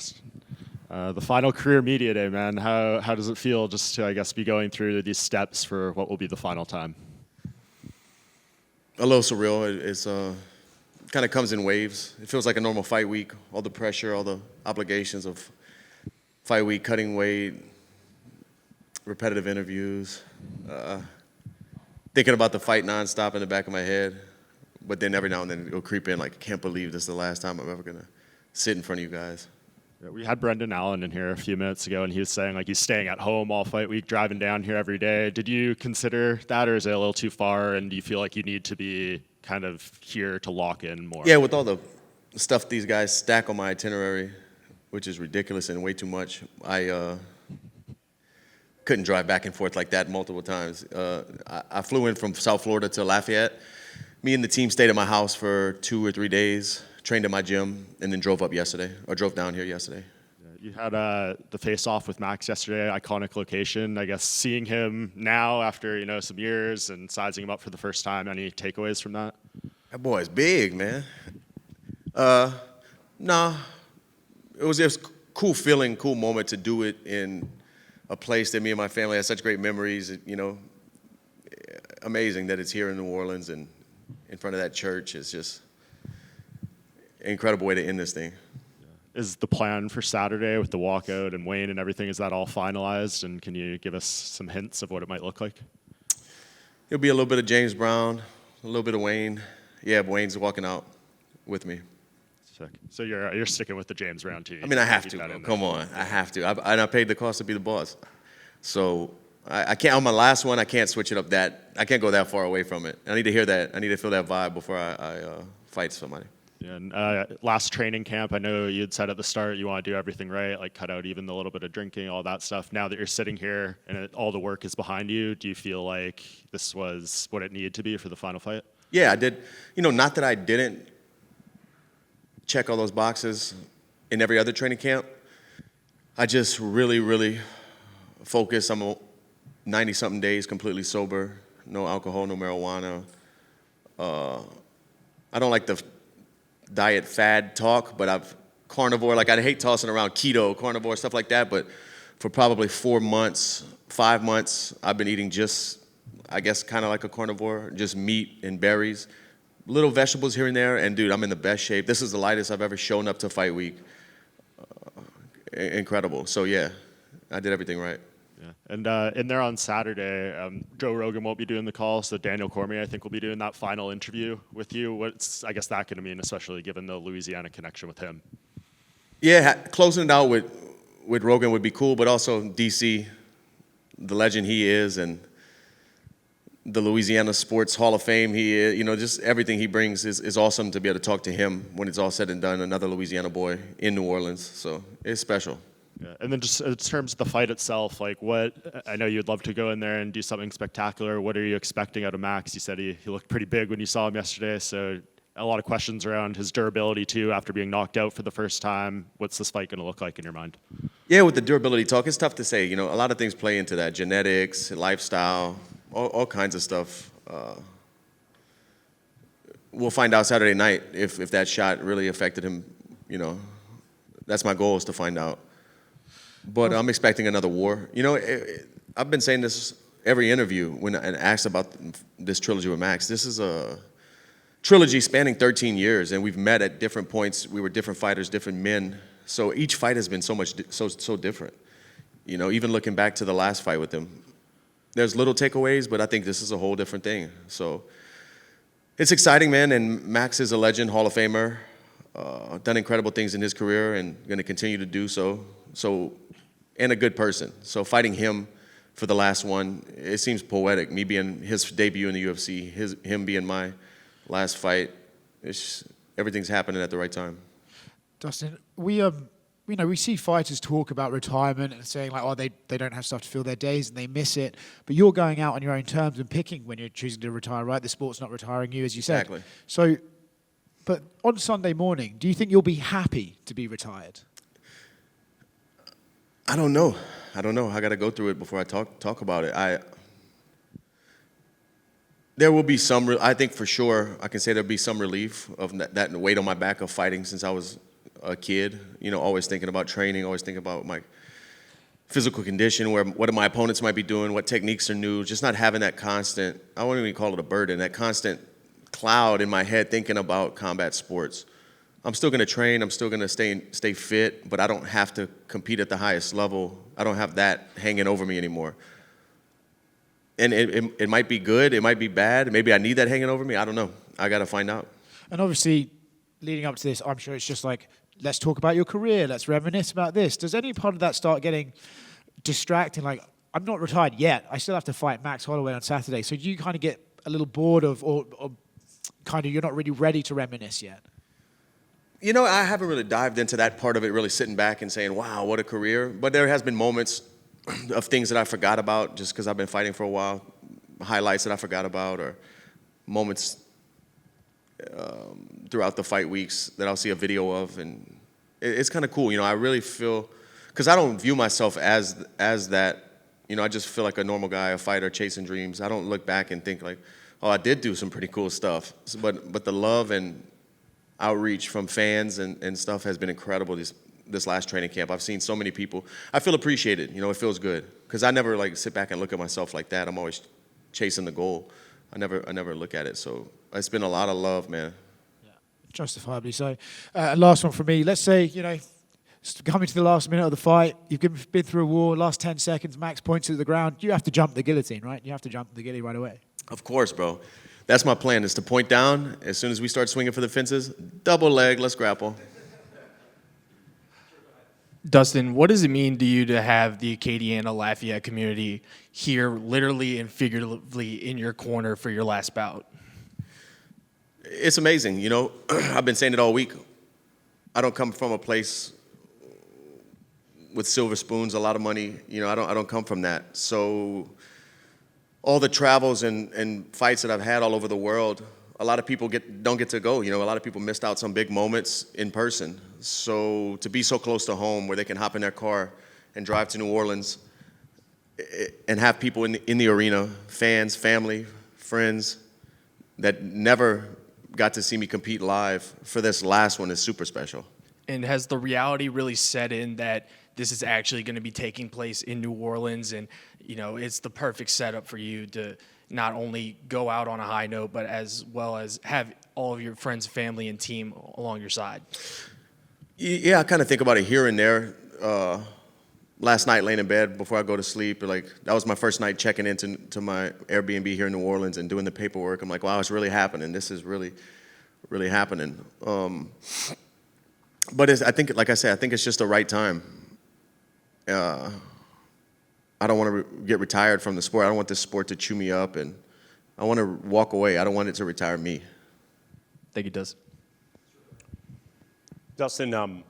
Dustin. The final career media day, man. How does it feel just to, I guess, be going through these steps for what will be the final time? A little surreal. It's kind of comes in waves. It feels like a normal fight week. All the pressure, all the obligations of fight week, cutting weight, repetitive interviews, thinking about the fight nonstop in the back of my head. But then every now and then it'll creep in like, I can't believe this is the last time I'm ever gonna sit in front of you guys. Yeah, we had Brendan Allen in here a few minutes ago, and he was saying like he's staying at home all fight week, driving down here every day. Did you consider that, or is it a little too far? And do you feel like you need to be kind of here to lock in more? Yeah, with all the stuff these guys stack on my itinerary, which is ridiculous and way too much, I couldn't drive back and forth like that multiple times. I flew in from South Florida to Lafayette. Me and the team stayed at my house for 2 or 3 days, trained at my gym, and then drove down here yesterday. You had the face-off with Max yesterday, iconic location. I guess seeing him now after some years and sizing him up for the first time, any takeaways from that? That boy is big, man. Nah, it was just cool feeling, cool moment to do it in a place that me and my family had such great memories. Amazing that it's here in New Orleans and in front of that church. It's just an incredible way to end this thing. Is the plan for Saturday with the walkout and Wayne and everything, is that all finalized? And can you give us some hints of what it might look like? It'll be a little bit of James Brown, a little bit of Wayne. Yeah, Wayne's walking out with me. Sick. So you're sticking with the James Brown team. I mean, I have to. Come on, I have to. And I paid the cost to be the boss. So I can't, on my last one, I can't switch it up I can't go that far away from it. I need to hear that. I need to feel that vibe before I fight somebody. Yeah, and last training camp, I know you had said at the start you want to do everything right, like cut out even the little bit of drinking, all that stuff. Now that you're sitting here and all the work is behind you, do you feel like this was what it needed to be for the final fight? Yeah, I did. Not that I didn't check all those boxes in every other training camp. I just really, really focused. I'm 90-something days completely sober, no alcohol, no marijuana. I don't like the diet fad talk, but I've carnivore, like I hate tossing around keto, carnivore, stuff like that, but for probably 4 months, 5 months, I've been eating just, I guess, kind of like a carnivore, just meat and berries, little vegetables here and there, and dude, I'm in the best shape. This is the lightest I've ever shown up to fight week. Incredible. So yeah, I did everything right. Yeah, and in there on Saturday, Joe Rogan won't be doing the call, so Daniel Cormier, I think, will be doing that final interview with you. What's, I guess, that going to mean, especially given the Louisiana connection with him? Yeah, closing it out with Rogan would be cool, but also DC, the legend he is, and the Louisiana Sports Hall of Fame he is, just everything he brings is awesome to be able to talk to him when it's all said and done, another Louisiana boy in New Orleans, so it's special. Yeah. And then just in terms of the fight itself, like I know you'd love to go in there and do something spectacular. What are you expecting out of Max? You said he looked pretty big when you saw him yesterday, so a lot of questions around his durability too after being knocked out for the first time. What's this fight going to look like in your mind? Yeah, with the durability talk, it's tough to say. A lot of things play into that, genetics, lifestyle, all kinds of stuff. We'll find out Saturday night if that shot really affected him. That's my goal, is to find out. But I'm expecting another war. I've been saying this every interview when I asked about this trilogy with Max. This is a trilogy spanning 13 years, and we've met at different points. We were different fighters, different men. So each fight has been so different. Even looking back to the last fight with him, there's little takeaways, but I think this is a whole different thing. So it's exciting, man. And Max is a legend, Hall of Famer, done incredible things in his career, and going to continue to do so. And a good person. So fighting him for the last one, it seems poetic. Me being his debut in the UFC, him being my last fight, everything's happening at the right time. Dustin, we see fighters talk about retirement and saying like, they don't have stuff to fill their days and they miss it. But you're going out on your own terms and picking when you're choosing to retire, right? The sport's not retiring you, as you said. Exactly. So, but on Sunday morning, do you think you'll be happy to be retired? I don't know. I got to go through it before I talk about it. There will be some. I think for sure I can say there'll be some relief of that weight on my back of fighting since I was a kid. You know, always thinking about training, always thinking about my physical condition, what my opponents might be doing, what techniques are new. Just not having that constant, I wouldn't even call it a burden, that constant cloud in my head thinking about combat sports. I'm still going to train. I'm still going to stay fit, but I don't have to compete at the highest level. I don't have that hanging over me anymore. And it might be good. It might be bad. Maybe I need that hanging over me. I don't know. I got to find out. And obviously, leading up to this, I'm sure it's just like, let's talk about your career. Let's reminisce about this. Does any part of that start getting distracting? Like, I'm not retired yet. I still have to fight Max Holloway on Saturday. So do you kind of get a little bored of, or kind of you're not really ready to reminisce yet? You know, I haven't really dived into that part of it, really sitting back and saying, wow, what a career. But there has been moments of things that I forgot about just because I've been fighting for a while, highlights that I forgot about, or moments throughout the fight weeks that I'll see a video of. And it's kind of cool. You know, I really feel, because I don't view myself as that. You know, I just feel like a normal guy, a fighter, chasing dreams. I don't look back and think like, oh, I did do some pretty cool stuff. But the love and outreach from fans and stuff has been incredible this last training camp. I've seen so many people. I feel appreciated. You know, it feels good because I never like sit back and look at myself like that. I'm always chasing the goal. I never look at it. So it's been a lot of love, man. Yeah, justifiably so. Last one from me. Let's say, you know, coming to the last minute of the fight, you've been through a war, last 10 seconds, Max points to the ground. You have to jump the guillotine, right? You have to jump the ghillie right away. Of course, bro. That's my plan, is to point down. As soon as we start swinging for the fences, double leg, let's grapple. Dustin, what does it mean to you to have the Acadiana Lafayette community here literally and figuratively in your corner for your last bout? It's amazing. You know, I've been saying it all week. I don't come from a place with silver spoons, a lot of money. You know, I don't come from that. So all the travels and fights that I've had all over the world, a lot of people don't get to go. You know, a lot of people missed out some big moments in person. So to be so close to home where they can hop in their car and drive to New Orleans and have people in the arena, fans, family, friends that never got to see me compete live for this last one is super special. And has the reality really set in that this is actually going to be taking place in New Orleans, and you know it's the perfect setup for you to not only go out on a high note, but as well as have all of your friends, family, and team along your side? Yeah, I kind of think about it here and there. Last night, laying in bed before I go to sleep, like that was my first night checking into my Airbnb here in New Orleans and doing the paperwork. I'm like, wow, it's really happening. This is really, really happening. But I think, like I said, I think it's just the right time. I don't want to get retired from the sport. I don't want this sport to chew me up, and I want to walk away. I don't want it to retire me. Thank you, Dustin. Dustin,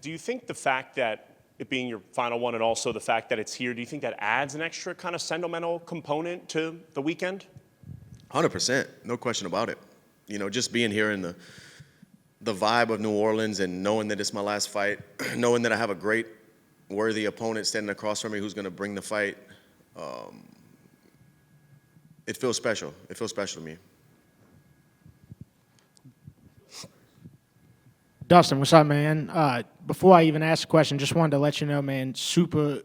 do you think the fact that it being your final one and also the fact that it's here, do you think that adds an extra kind of sentimental component to the weekend? 100%, no question about it. You know, just being here in the vibe of New Orleans and knowing that it's my last fight, knowing that I have a great, worthy opponent standing across from me who's going to bring the fight, it feels special. It feels special to me. Dustin, what's up, man? Before I even ask a question, just wanted to let you know, man, super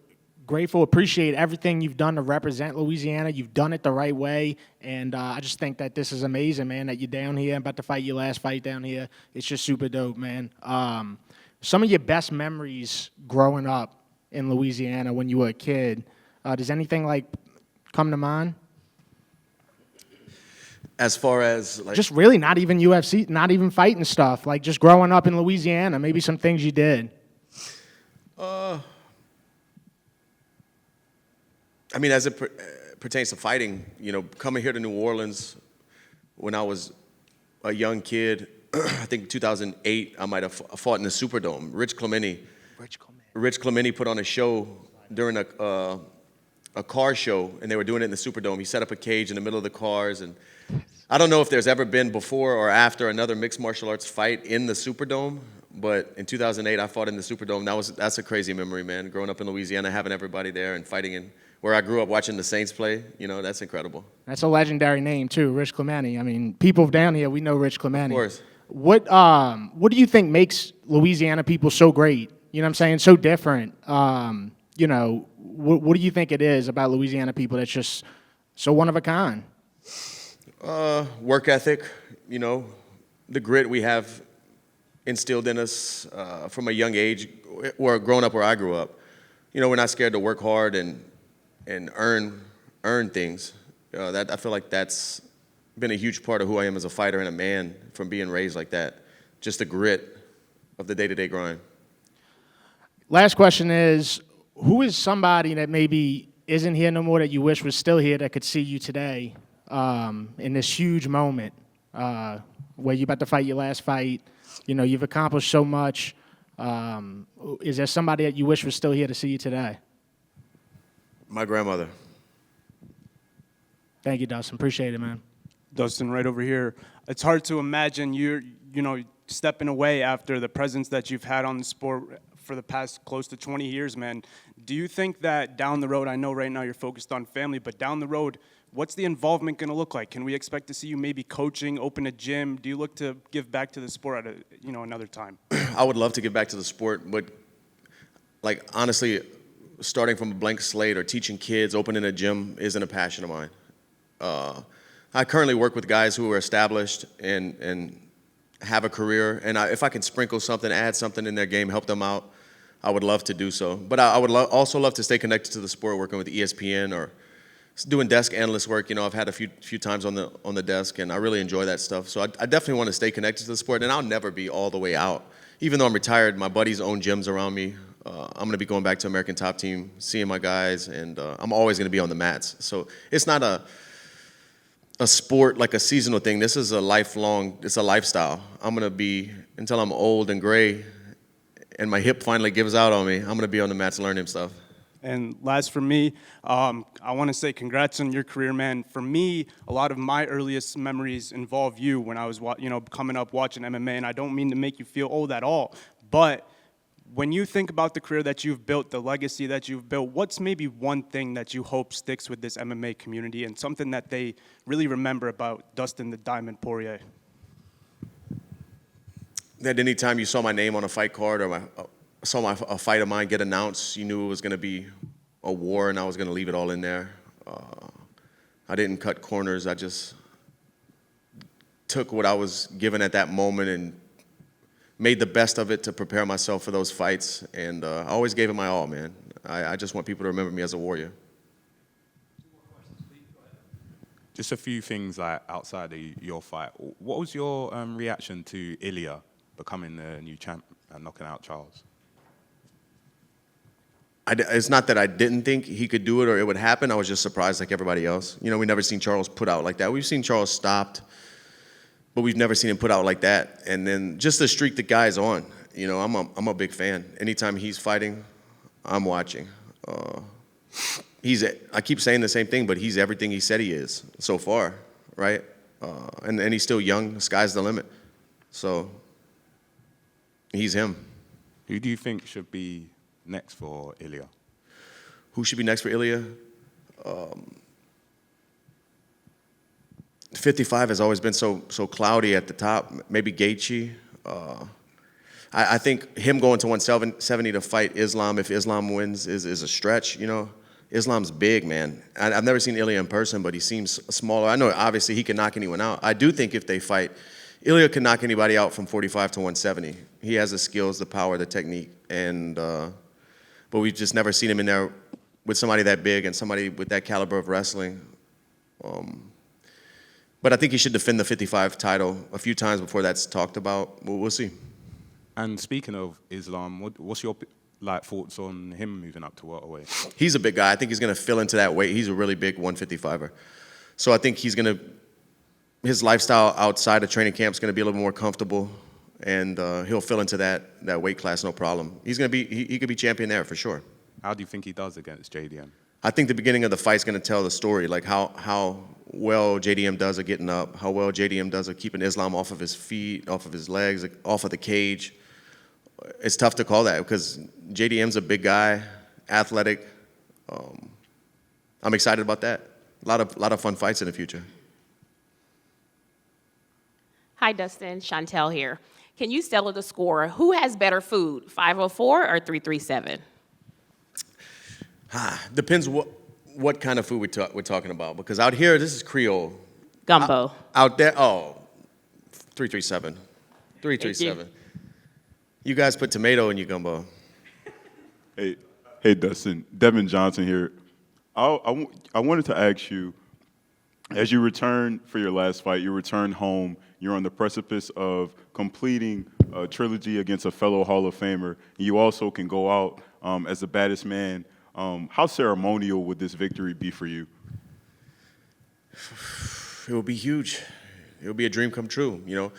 grateful, appreciate everything you've done to represent Louisiana. You've done it the right way, and I just think that this is amazing, man, that you're down here, about to fight your last fight down here. It's just super dope, man. Some of your best memories growing up in Louisiana when you were a kid, does anything, like, come to mind? As far as like, Just really not even UFC, not even fighting stuff, like just growing up in Louisiana, maybe some things you did. I mean, as it pertains to fighting, you know, coming here to New Orleans when I was a young kid, I think 2008, I might have fought in the Superdome. Rich Clemente put on a show during a car show, and they were doing it in the Superdome. He set up a cage in the middle of the cars, and I don't know if there's ever been before or after another mixed martial arts fight in the Superdome, but in 2008, I fought in the Superdome. That's a crazy memory, man. Growing up in Louisiana, having everybody there and fighting in where I grew up watching the Saints play, you know, that's incredible. That's a legendary name too, Rich Clemente. I mean, people down here, we know Rich Clemente. Of course. What do you think makes Louisiana people so great? You know what I'm saying? So different. You know, what do you think it is about Louisiana people that's just so one of a kind? Work ethic, you know, the grit we have instilled in us from a young age, or growing up where I grew up. You know, we're not scared to work hard and earn things. That I feel like that's been a huge part of who I am as a fighter and a man from being raised like that. Just the grit of the day-to-day grind. Last question is, who is somebody that maybe isn't here no more that you wish was still here that could see you today in this huge moment where you're about to fight your last fight? You know, you've accomplished so much. Is there somebody that you wish was still here to see you today? My grandmother. Thank you, Dustin. Appreciate it, man. Dustin, right over here. It's hard to imagine you're, stepping away after the presence that you've had on the sport for the past close to 20 years, man. Do you think that down the road, I know right now you're focused on family, but down the road, what's the involvement going to look like? Can we expect to see you maybe coaching, open a gym? Do you look to give back to the sport at another time? I would love to give back to the sport, but like honestly, starting from a blank slate or teaching kids, opening a gym isn't a passion of mine. I currently work with guys who are established and have a career, and if I can sprinkle something, add something in their game, help them out, I would love to do so. But I would also love to stay connected to the sport, working with ESPN or doing desk analyst work. I've had a few times on the desk, and I really enjoy that stuff. So I definitely want to stay connected to the sport, and I'll never be all the way out. Even though I'm retired, my buddies own gyms around me. I'm going to be going back to American Top Team, seeing my guys, and I'm always going to be on the mats. So it's not a sport like a seasonal thing. This is it's a lifestyle. I'm going to be, until I'm old and gray and my hip finally gives out on me, I'm going to be on the mats learning stuff. And last for me, I want to say congrats on your career, man. For me, a lot of my earliest memories involve you when I was, coming up watching MMA, and I don't mean to make you feel old at all, but when you think about the career that you've built, the legacy that you've built, what's maybe one thing that you hope sticks with this MMA community and something that they really remember about Dustin the Diamond Poirier? That anytime you saw my name on a fight card or saw a fight of mine get announced, you knew it was going to be a war and I was going to leave it all in there. I didn't cut corners. I just took what I was given at that moment and made the best of it to prepare myself for those fights, and I always gave it my all, man. I just want people to remember me as a warrior. Just a few things like outside of your fight. What was your reaction to Ilya becoming the new champ and knocking out Charles? It's not that I didn't think he could do it or it would happen. I was just surprised like everybody else. We never seen Charles put out like that. We've seen Charles stopped, but we've never seen him put out like that. And then just the streak the guy's on. I'm a big fan. Anytime he's fighting, I'm watching. I keep saying the same thing, but he's everything he said he is so far, right? And he's still young. The sky's the limit. So he's him. Who do you think should be next for Ilya? Who should be next for Ilya? 55 has always been so cloudy at the top. Maybe Gaethje. I think him going to 170 to fight Islam, if Islam wins, is a stretch. Islam's big, man. I've never seen Ilya in person, but he seems smaller. I know obviously he can knock anyone out. I do think if they fight, Ilya can knock anybody out from 45 to 170. He has the skills, the power, the technique, and but we've just never seen him in there with somebody that big and somebody with that caliber of wrestling. But I think he should defend the 55 title a few times before that's talked about. We'll see. And speaking of Islam, what's your thoughts on him moving up to welterweight? He's a big guy. I think he's going to fill into that weight. He's a really big 155er. So I think his lifestyle outside of training camp is going to be a little more comfortable, and he'll fill into that weight class no problem. He could be champion there for sure. How do you think he does against JDM? I think the beginning of the fight's going to tell the story, like how well JDM does at getting up, how well JDM does at keeping Islam off of his feet, off of his legs, off of the cage. It's tough to call that because JDM's a big guy, athletic. I'm excited about that. A lot of fun fights in the future. Hi, Dustin. Chantel here. Can you settle the score? Who has better food, 504 or 337? Depends what kind of food we're talking about. Because out here, this is Creole. Gumbo. Out there, 337. 337. You guys put tomato in your gumbo. Hey, Dustin. Devin Johnson here. I wanted to ask you, as you return for your last fight, you return home, you're on the precipice of completing a trilogy against a fellow Hall of Famer, and you also can go out as the baddest man. How ceremonial would this victory be for you? It will be huge. It will be a dream come true, you know.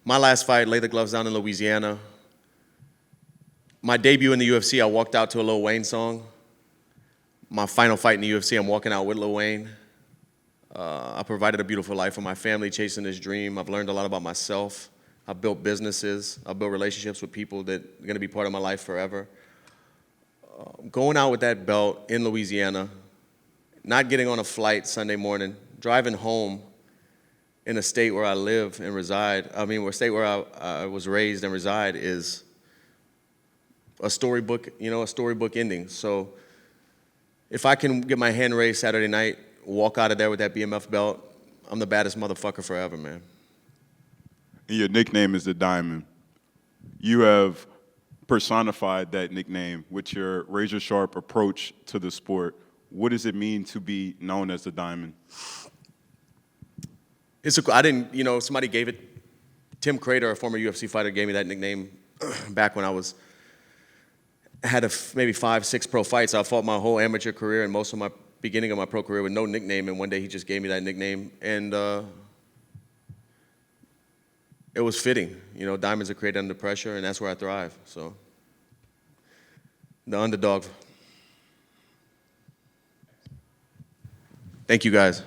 My last fight, laid the gloves down in Louisiana. My debut in the UFC, I walked out to a Lil Wayne song. My final fight in the UFC, I'm walking out with Lil Wayne. I provided a beautiful life for my family, chasing this dream. I've learned a lot about myself. I've built businesses. I've built relationships with people that are going to be part of my life forever. Going out with that belt in Louisiana, not getting on a flight Sunday morning, driving home in a state where I live and reside, a state where I was raised and reside is a storybook, a storybook ending. So if I can get my hand raised Saturday night, walk out of there with that BMF belt, I'm the baddest motherfucker forever, man. And your nickname is the Diamond. You have personified that nickname with your razor-sharp approach to the sport. What does it mean to be known as the Diamond? Somebody gave it, Tim Crater, a former UFC fighter, gave me that nickname back when I had maybe 5-6 pro fights. I fought my whole amateur career and most of my beginning of my pro career with no nickname, and one day he just gave me that nickname, and it was fitting. Diamonds are created under pressure, and that's where I thrive. So, the underdog. Thank you, guys.